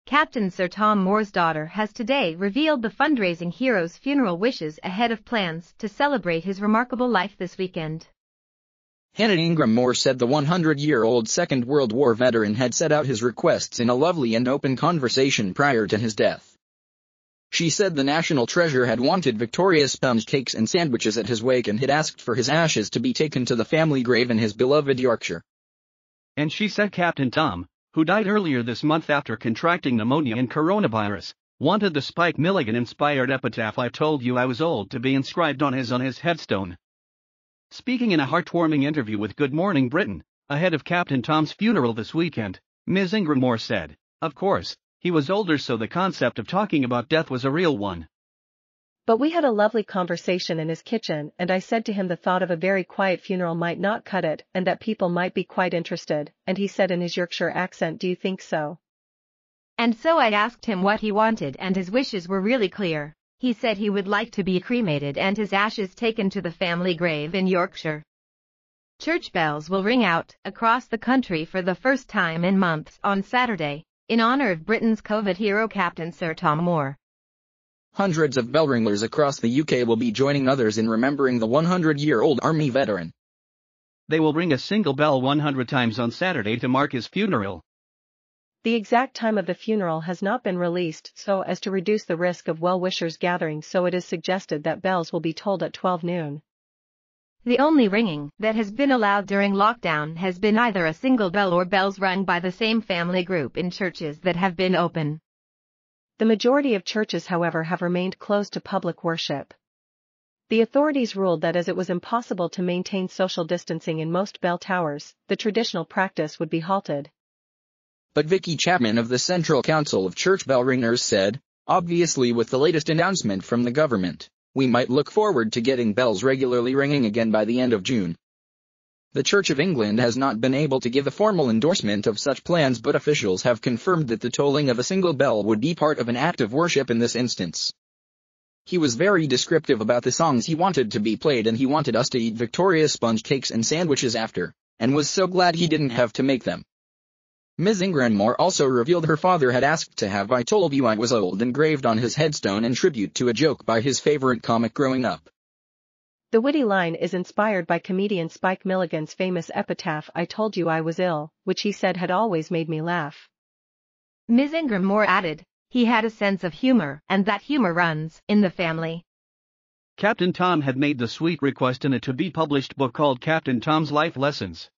Captain Sir Tom Moore's daughter has today revealed the fundraising hero's funeral wishes ahead of plans to celebrate his remarkable life this weekend. Hannah Ingram-Moore said the 100-year-old Second World War veteran had set out his requests in a lovely and open conversation prior to his death. She said the national treasure had wanted Victoria's sponge cakes and sandwiches at his wake and had asked for his ashes to be taken to the family grave in his beloved Yorkshire. And she said Captain Tom, who died earlier this month after contracting pneumonia and coronavirus, wanted the Spike Milligan-inspired epitaph "I told you I was old" to be inscribed on his headstone. Speaking in a heartwarming interview with Good Morning Britain, ahead of Captain Tom's funeral this weekend, Ms. Ingram-Moore said, "Of course, he was older, so the concept of talking about death was a real one. But we had a lovely conversation in his kitchen, and I said to him the thought of a very quiet funeral might not cut it and that people might be quite interested, and he said in his Yorkshire accent, 'Do you think so?' And so I asked him what he wanted, and his wishes were really clear. He said he would like to be cremated and his ashes taken to the family grave in Yorkshire." Church bells will ring out across the country for the first time in months on Saturday, in honor of Britain's COVID hero Captain Sir Tom Moore. Hundreds of bell ringers across the UK will be joining others in remembering the 100-year-old Army veteran. They will ring a single bell 100 times on Saturday to mark his funeral. The exact time of the funeral has not been released so as to reduce the risk of well-wishers gathering, so it is suggested that bells will be tolled at 12 noon. The only ringing that has been allowed during lockdown has been either a single bell or bells rung by the same family group in churches that have been open. The majority of churches, however, have remained closed to public worship. The authorities ruled that as it was impossible to maintain social distancing in most bell towers, the traditional practice would be halted. But Vicky Chapman of the Central Council of Church Bell Ringers said, "Obviously, with the latest announcement from the government, we might look forward to getting bells regularly ringing again by the end of June." The Church of England has not been able to give a formal endorsement of such plans, but officials have confirmed that the tolling of a single bell would be part of an act of worship in this instance. He was very descriptive about the songs he wanted to be played, and he wanted us to eat Victoria's sponge cakes and sandwiches after, and was so glad he didn't have to make them. Ms. Ingram-Moore also revealed her father had asked to have "I told you I was old" engraved on his headstone in tribute to a joke by his favorite comic growing up. The witty line is inspired by comedian Spike Milligan's famous epitaph "I told you I was ill," which he said had always made me laugh. Ms. Ingram-Moore added, "He had a sense of humor, and that humor runs in the family." Captain Tom had made the sweet request in a to-be-published book called Captain Tom's Life Lessons.